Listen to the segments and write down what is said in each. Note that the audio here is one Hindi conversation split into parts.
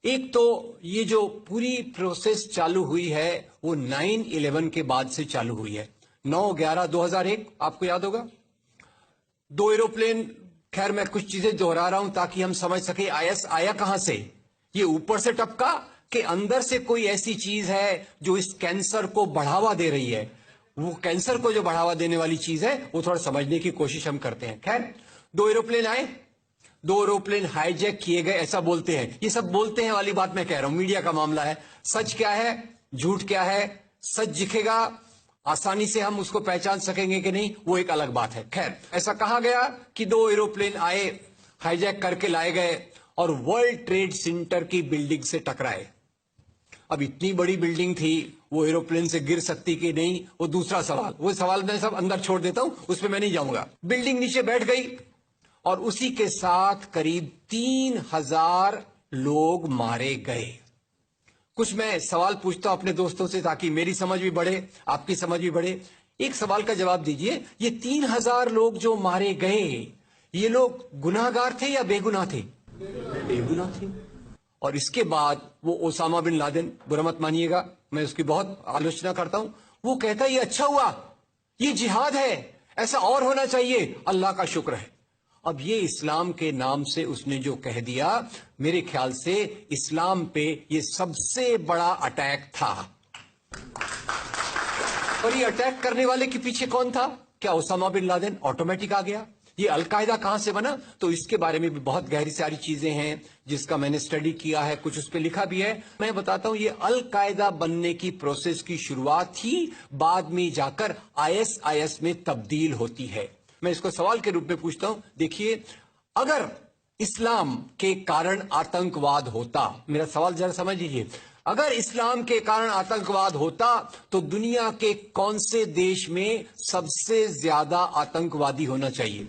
एक तो ये जो पूरी प्रोसेस चालू हुई है वो 9/11 के बाद से चालू हुई है। 9/11/2001 आपको याद होगा, 2 एरोप्लेन। खैर मैं कुछ चीजें दोहरा रहा हूं ताकि हम समझ सके आईएस आया कहां से। ये ऊपर से टपका कि अंदर से कोई ऐसी चीज है जो इस कैंसर को बढ़ावा दे रही है। वो कैंसर को जो बढ़ावा देने वाली चीज है वो थोड़ा समझने की कोशिश हम करते हैं। खैर 2 एरोप्लेन आए, 2 एरोप्लेन हाईजैक किए गए ऐसा बोलते हैं। ये सब बोलते हैं वाली बात मैं कह रहा हूं, मीडिया का मामला है। सच क्या है, झूठ क्या है, सच दिखेगा, आसानी से हम उसको पहचान सकेंगे कि नहीं, वो एक अलग बात है। खैर ऐसा कहा गया कि 2 एरोप्लेन आए, हाईजैक करके लाए गए और वर्ल्ड ट्रेड सेंटर की बिल्डिंग से टकराए। अब इतनी बड़ी बिल्डिंग थी, वो एरोप्लेन से गिर सकती कि नहीं, वो दूसरा सवाल। वो सवाल मैं सब अंदर छोड़ देता हूं, उस पर मैं नहीं जाऊंगा। बिल्डिंग नीचे बैठ गई और उसी के साथ करीब 3000 लोग मारे गए। कुछ मैं सवाल पूछता हूं अपने दोस्तों से ताकि मेरी समझ भी बढ़े, आपकी समझ भी बढ़े। एक सवाल का जवाब दीजिए, ये 3000 लोग जो मारे गए, ये लोग गुनाहगार थे या बेगुनाह थे? बेगुनाह थे। और इसके बाद वो ओसामा बिन लादेन, बुरा मत मानिएगा, मैं उसकी बहुत आलोचना करता हूं, वो कहता है ये अच्छा हुआ, ये जिहाद है, ऐसा और होना चाहिए, अल्लाह का शुक्र है। अब ये इस्लाम के नाम से उसने जो कह दिया, मेरे ख्याल से इस्लाम पे ये सबसे बड़ा अटैक था। और ये अटैक करने वाले के पीछे कौन था? क्या ओसामा बिन लादेन ऑटोमेटिक आ गया? ये अलकायदा कहां से बना? तो इसके बारे में भी बहुत गहरी सारी चीजें हैं जिसका मैंने स्टडी किया है, कुछ उस पर लिखा भी है। मैं बताता हूं, ये अलकायदा बनने की प्रोसेस की शुरुआत ही बाद में जाकर आईएसआईएस में तब्दील होती है। मैं इसको सवाल के रूप में पूछता हूं, देखिए, अगर इस्लाम के कारण आतंकवाद होता, मेरा सवाल जरा समझ लीजिए, अगर इस्लाम के कारण आतंकवाद होता तो दुनिया के कौन से देश में सबसे ज्यादा आतंकवादी होना चाहिए?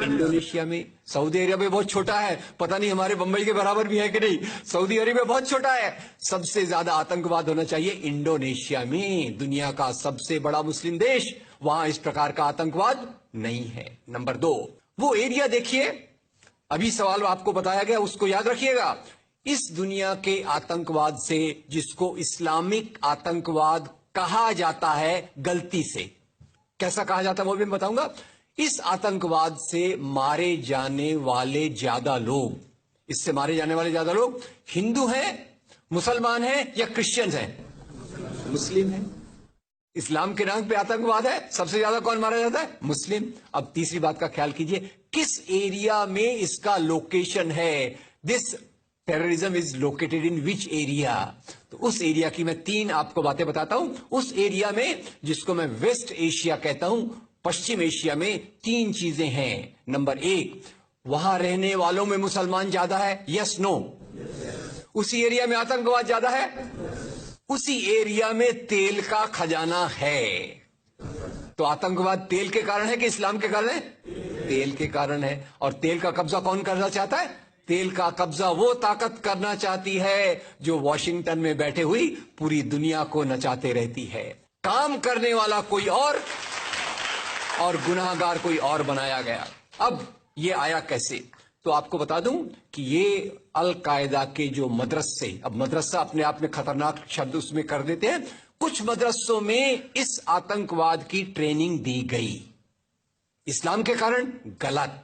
इंडोनेशिया में। सऊदी अरेबिया बहुत छोटा है, पता नहीं हमारे बंबई के बराबर भी है कि नहीं। सऊदी अरेबिया बहुत छोटा है, सबसे ज्यादा आतंकवाद होना चाहिए इंडोनेशिया में, दुनिया का सबसे बड़ा मुस्लिम देश। वहां इस प्रकार का आतंकवाद नहीं है। नंबर 2, वो एरिया देखिए, अभी सवाल आपको बताया गया उसको याद रखिएगा। इस दुनिया के आतंकवाद से, जिसको इस्लामिक आतंकवाद कहा जाता है गलती से, कैसा कहा जाता है वो भी मैं बताऊंगा। इस आतंकवाद से मारे जाने वाले ज्यादा लोग, इससे मारे जाने वाले ज्यादा लोग हिंदू हैं, मुसलमान हैं या क्रिश्चियंस हैं? मुस्लिम हैं। इस्लाम के नाम पे आतंकवाद है, सबसे ज्यादा कौन मारा जाता है? मुस्लिम। अब तीसरी बात का ख्याल कीजिए, किस एरिया में इसका लोकेशन है? This terrorism is located in which area? तो उस एरिया की मैं 3 आपको बातें बताता हूं। उस एरिया में, जिसको मैं वेस्ट एशिया कहता हूं, पश्चिम एशिया में 3 चीजें हैं। नंबर 1, वहां रहने वालों में मुसलमान ज्यादा है, यस नो? उसी एरिया में आतंकवाद ज्यादा है, उसी एरिया में तेल का खजाना है। तो आतंकवाद तेल के कारण है कि इस्लाम के कारण है? तेल के कारण है। और तेल का कब्जा कौन करना चाहता है? तेल का कब्जा वो ताकत करना चाहती है जो वॉशिंगटन में बैठे हुई पूरी दुनिया को नचाते रहती है। काम करने वाला कोई और गुनाहगार कोई और बनाया गया। अब ये आया कैसे? तो आपको बता दूं कि ये अल-कायदा के जो मदरसे, अब मदरसा अपने आप में खतरनाक शब्द उसमें कर देते हैं, कुछ मदरसों में इस आतंकवाद की ट्रेनिंग दी गई। इस्लाम के कारण गलत।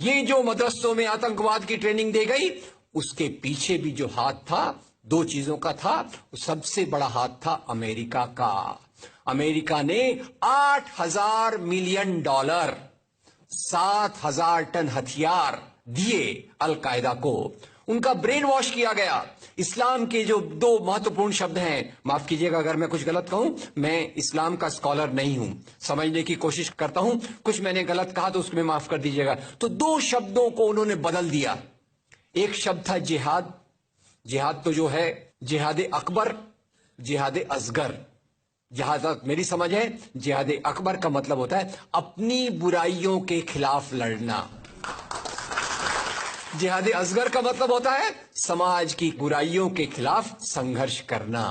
ये जो मदरसों में आतंकवाद की ट्रेनिंग दी गई, उसके पीछे भी जो हाथ था, 2 चीजों का था। सबसे बड़ा हाथ था अमेरिका का। अमेरिका ने $8,000 मिलियन, 7,000 टन हथियार दिए अल-कायदा को। उनका ब्रेन वॉश किया गया। इस्लाम के जो 2 महत्वपूर्ण शब्द हैं, माफ कीजिएगा अगर मैं कुछ गलत कहूं, मैं इस्लाम का स्कॉलर नहीं हूं, समझने की कोशिश करता हूं, कुछ मैंने गलत कहा तो उसको मैं माफ कर दीजिएगा। तो 2 शब्दों को उन्होंने बदल दिया। एक शब्द था जिहाद। जिहाद तो जो है जिहाद अकबर, जिहाद असगर। जहां तक मेरी समझ है, जिहाद अकबर का मतलब होता है अपनी बुराइयों के खिलाफ लड़ना। जिहाद असगर का मतलब होता है समाज की बुराइयों के खिलाफ संघर्ष करना।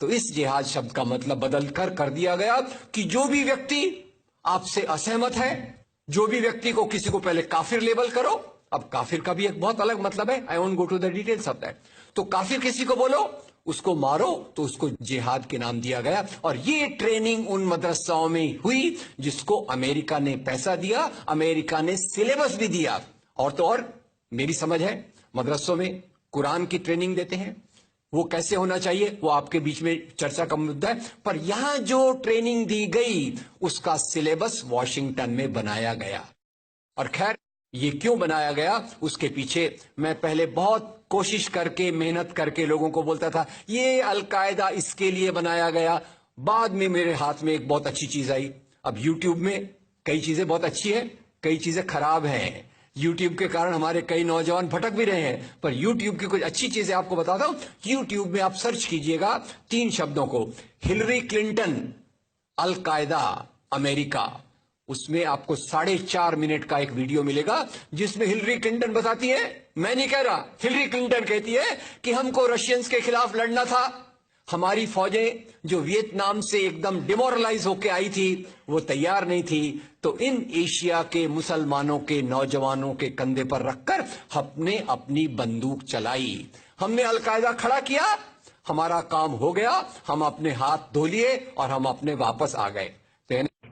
तो इस जिहाद शब्द का मतलब बदलकर कर दिया गया कि जो भी व्यक्ति आपसे असहमत है, जो भी व्यक्ति को, किसी को पहले काफिर लेबल करो, अब काफिर का भी एक बहुत अलग मतलब है, I won't go to the details of that. तो काफिर किसी को बोलो, उसको मारो, तो उसको जिहाद के नाम दिया गया। और ये ट्रेनिंग उन मदरसाओं में हुई जिसको अमेरिका ने पैसा दिया, अमेरिका ने सिलेबस भी दिया। और तो और मेरी समझ है, मदरसों में कुरान की ट्रेनिंग देते हैं, वो कैसे होना चाहिए वो आपके बीच में चर्चा का मुद्दा है। पर यहां जो ट्रेनिंग दी गई उसका सिलेबस वॉशिंगटन में बनाया गया। और खैर ये क्यों बनाया गया उसके पीछे मैं पहले बहुत कोशिश करके मेहनत करके लोगों को बोलता था ये अलकायदा इसके लिए बनाया गया। बाद में मेरे हाथ में एक बहुत अच्छी चीज आई। अब यूट्यूब में कई चीजें बहुत अच्छी है, कई चीजें खराब हैं। यूट्यूब के कारण हमारे कई नौजवान भटक भी रहे हैं, पर यूट्यूब की कुछ अच्छी चीजें आपको बताता हूं। यूट्यूब में आप सर्च कीजिएगा 3 शब्दों को, हिलरी क्लिंटन अलकायदा अमेरिका, उसमें आपको 4.5 मिनट का एक वीडियो मिलेगा जिसमें हिलरी क्लिंटन बताती है, मैं नहीं कह रहा, हिलरी क्लिंटन कहती है कि हमको रशियंस के खिलाफ लड़ना था। हमारी फौजें जो वियतनाम से एकदम डिमोरलाइज होकर आई थी वो तैयार नहीं थी, तो इन एशिया के मुसलमानों के नौजवानों के कंधे पर रखकर हमने अपनी बंदूक चलाई, हमने अलकायदा खड़ा किया, हमारा काम हो गया, हम अपने हाथ धो लिए और हम अपने वापस आ गए।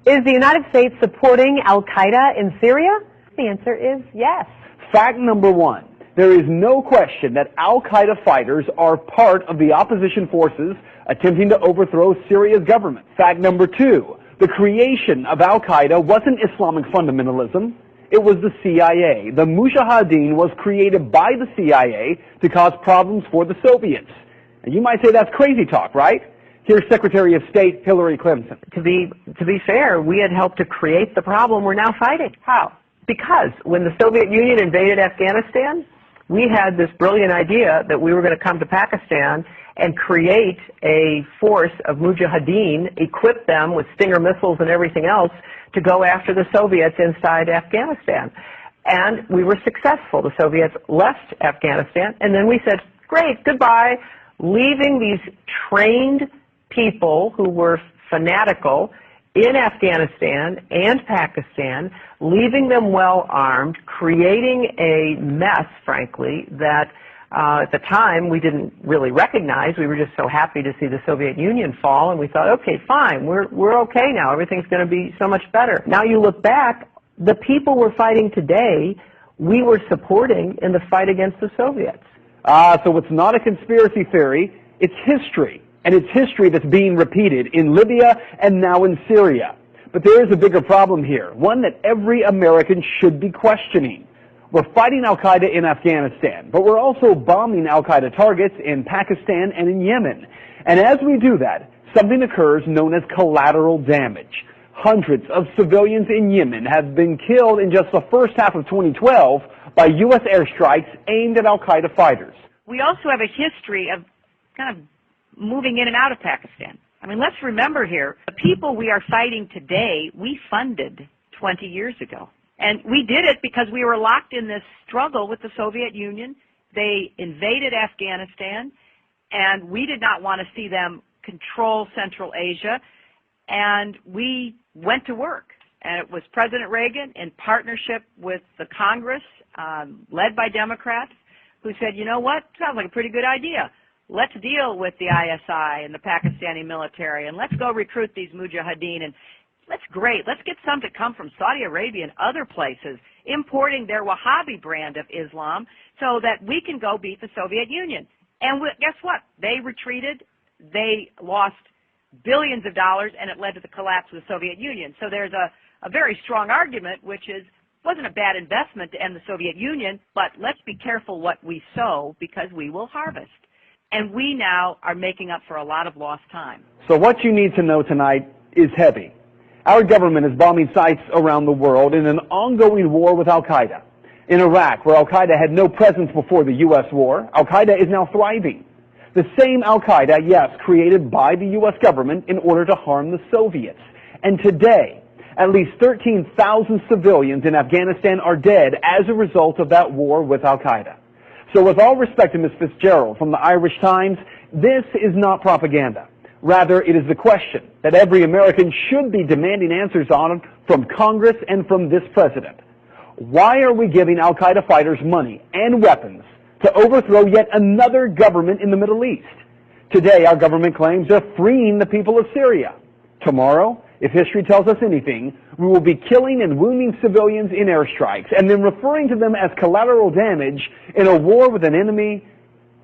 Is the United States supporting Al-Qaeda in Syria? The answer is yes. Fact number 1. There is no question that Al-Qaeda fighters are part of the opposition forces attempting to overthrow Syria's government. Fact number 2. The creation of Al-Qaeda wasn't Islamic fundamentalism. It was the CIA. The Mujahideen was created by the CIA to cause problems for the Soviets. And you might say that's crazy talk, right? Here's Secretary of State Hillary Clinton. To be fair, we had helped to create the problem we're now fighting. How? Because when the Soviet Union invaded Afghanistan, we had this brilliant idea that we were going to come to Pakistan and create a force of Mujahideen, equip them with Stinger missiles and everything else to go after the Soviets inside Afghanistan. And we were successful. The Soviets left Afghanistan, and then we said, great, goodbye, leaving these trained people who were fanatical in Afghanistan and Pakistan, leaving them well armed, creating a mess, frankly, that at the time we didn't really recognize. We were just so happy to see the Soviet Union fall, and we thought, okay, fine, we're okay now. Everything's going to be so much better. Now you look back, the people we're fighting today, we were supporting in the fight against the Soviets. So it's not a conspiracy theory, it's history. And it's history that's being repeated in Libya and now in Syria. But there is a bigger problem here, one that every American should be questioning. We're fighting Al-Qaeda in Afghanistan, but we're also bombing Al-Qaeda targets in Pakistan and in Yemen. And as we do that, something occurs known as collateral damage. Hundreds of civilians in Yemen have been killed in just the first half of 2012 by U.S. airstrikes aimed at Al-Qaeda fighters. We also have a history of kind of moving in and out of Pakistan. I mean, let's remember here, the people we are fighting today, we funded 20 years ago. And we did it because we were locked in this struggle with the Soviet Union. They invaded Afghanistan, and we did not want to see them control Central Asia. And we went to work. And it was President Reagan in partnership with the Congress, led by Democrats, who said, you know what, sounds like a pretty good idea. Let's deal with the ISI and the Pakistani military, and let's go recruit these Mujahideen. And that's great. Let's get some to come from Saudi Arabia and other places, importing their Wahhabi brand of Islam so that we can go beat the Soviet Union. And guess what? They retreated. They lost billions of dollars, and it led to the collapse of the Soviet Union. So there's a very strong argument, which is, wasn't a bad investment to end the Soviet Union, but let's be careful what we sow because we will harvest. And we now are making up for a lot of lost time. So what you need to know tonight is heavy. Our government is bombing sites around the world in an ongoing war with Al-Qaeda. In Iraq, where Al-Qaeda had no presence before the U.S. war, Al-Qaeda is now thriving. The same Al-Qaeda, yes, created by the U.S. government in order to harm the Soviets. And today, at least 13,000 civilians in Afghanistan are dead as a result of that war with Al-Qaeda. So with all respect to Ms. Fitzgerald from the Irish Times, this is not propaganda. Rather, it is the question that every American should be demanding answers on from Congress and from this president. Why are we giving Al-Qaeda fighters money and weapons to overthrow yet another government in the Middle East? Today, our government claims they're freeing the people of Syria. Tomorrow, if history tells us anything, we will be killing and wounding civilians in airstrikes and then referring to them as collateral damage in a war with an enemy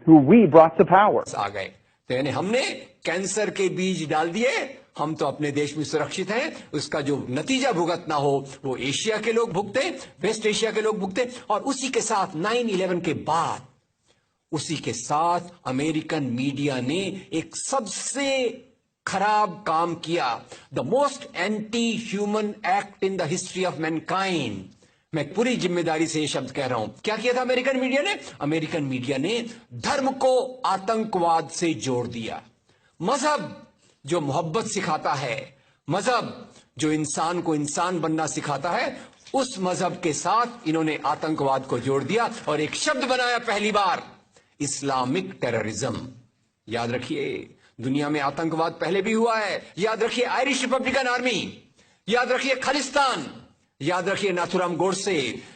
who we brought to power. आ गए तो यानी हमने कैंसर के बीज डाल दिए, हम तो अपने देश में सुरक्षित हैं, उसका जो नतीजा भुगतना हो वो एशिया के लोग भुगते, वेस्ट एशिया के लोग भुगते। और उसी के साथ 9/11 के बाद उसी के साथ अमेरिकन मीडिया ने एक सबसे खराब काम किया, the most anti human act in the history of Mankind. मैं पूरी जिम्मेदारी से ये शब्द कह रहा हूं। क्या किया था अमेरिकन मीडिया ने? अमेरिकन मीडिया ने धर्म को आतंकवाद से जोड़ दिया। मजहब जो मोहब्बत सिखाता है, मजहब जो इंसान को इंसान बनना सिखाता है, उस मजहब के साथ इन्होंने आतंकवाद को जोड़ दिया और एक शब्द बनाया पहली बार, इस्लामिक टेररिज्म। याद रखिए, दुनिया में आतंकवाद पहले भी हुआ है। याद रखिए आयरिश रिपब्लिकन आर्मी, याद रखिए खालिस्तान, याद रखिए नाथुराम गोडसे,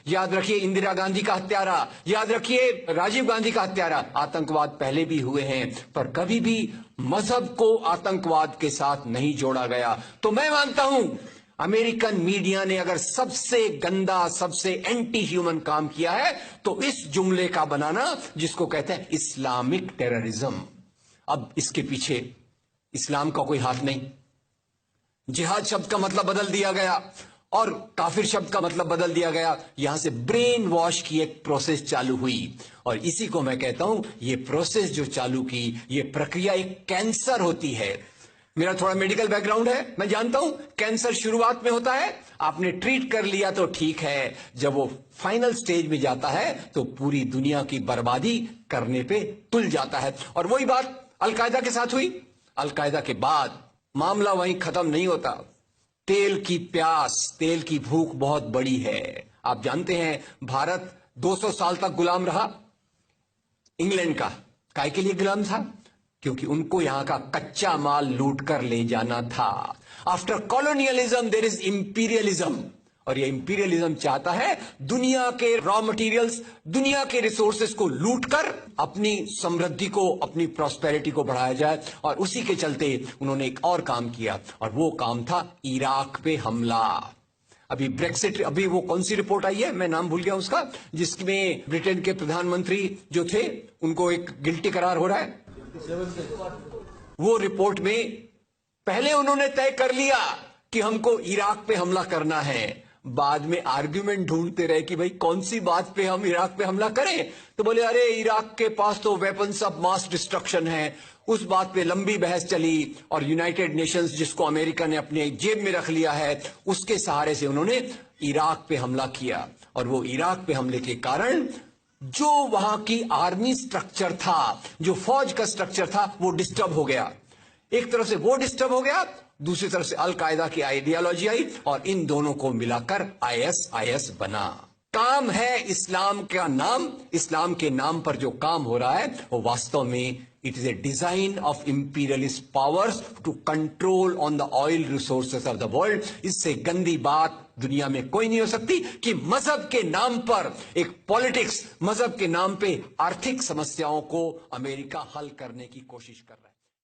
याद रखिए इंदिरा गांधी का हत्यारा, याद रखिए राजीव गांधी का हत्यारा। आतंकवाद पहले भी हुए हैं, पर कभी भी मजहब को आतंकवाद के साथ नहीं जोड़ा गया। तो मैं मानता हूं अमेरिकन मीडिया ने अगर सबसे गंदा, सबसे एंटी ह्यूमन काम किया है तो इस जुमले का बनाना जिसको कहते हैं इस्लामिक टेररिज्म। अब इसके पीछे इस्लाम का कोई हाथ नहीं। जिहाद शब्द का मतलब बदल दिया गया और काफिर शब्द का मतलब बदल दिया गया। यहां से ब्रेन वॉश की एक प्रोसेस चालू हुई और इसी को मैं कहता हूं, ये प्रोसेस जो चालू की, ये प्रक्रिया एक कैंसर होती है। मेरा थोड़ा मेडिकल बैकग्राउंड है, मैं जानता हूं कैंसर शुरुआत में होता है, आपने ट्रीट कर लिया तो ठीक है, जब वो फाइनल स्टेज में जाता है तो पूरी दुनिया की बर्बादी करने पे तुल जाता है। और वही बात अलकायदा के साथ हुई। अलकायदा के बाद मामला वहीं खत्म नहीं होता। तेल की प्यास, तेल की भूख बहुत बड़ी है। आप जानते हैं भारत 200 साल तक गुलाम रहा इंग्लैंड का। काय के लिए गुलाम था? क्योंकि उनको यहां का कच्चा माल लूट कर ले जाना था। After colonialism there is imperialism, और ये इंपीरियलिज्म चाहता है दुनिया के रॉ मटेरियल्स, दुनिया के रिसोर्सेस को लूट कर अपनी समृद्धि को, अपनी प्रॉस्पेरिटी को बढ़ाया जाए। और उसी के चलते उन्होंने एक और काम किया और वो काम था इराक पे हमला। अभी ब्रेक्सिट, अभी वो कौन सी रिपोर्ट आई है, मैं नाम भूल गया उसका, जिसमें ब्रिटेन के प्रधानमंत्री जो थे उनको एक गिल्टी करार हो रहा है। वो रिपोर्ट में पहले उन्होंने तय कर लिया कि हमको इराक पे हमला करना है, बाद में आर्ग्यूमेंट ढूंढते रहे कि भाई कौन सी बात पे हम इराक पे हमला करें। तो बोले अरे इराक के पास तो वेपन्स ऑफ मास डिस्ट्रक्शन है। उस बात पे लंबी बहस चली और यूनाइटेड नेशंस, जिसको अमेरिका ने अपने जेब में रख लिया है, उसके सहारे से उन्होंने इराक पे हमला किया। और वो इराक पे हमले के कारण जो वहां की आर्मी स्ट्रक्चर था, जो फौज का स्ट्रक्चर था, वो डिस्टर्ब हो गया। एक तरफ से वो डिस्टर्ब हो गया, दूसरी तरफ से अल कायदा की आइडियोलॉजी आई और इन दोनों को मिलाकर ISIS बना। काम है इस्लाम का नाम, इस्लाम के नाम पर जो काम हो रहा है वो वास्तव में it is a design of imperialist powers to control on the oil resources of the world. इससे गंदी बात दुनिया में कोई नहीं हो सकती कि मजहब के नाम पर एक पॉलिटिक्स, मजहब के नाम पे आर्थिक समस्याओं को अमेरिका हल करने की कोशिश कर रहा है।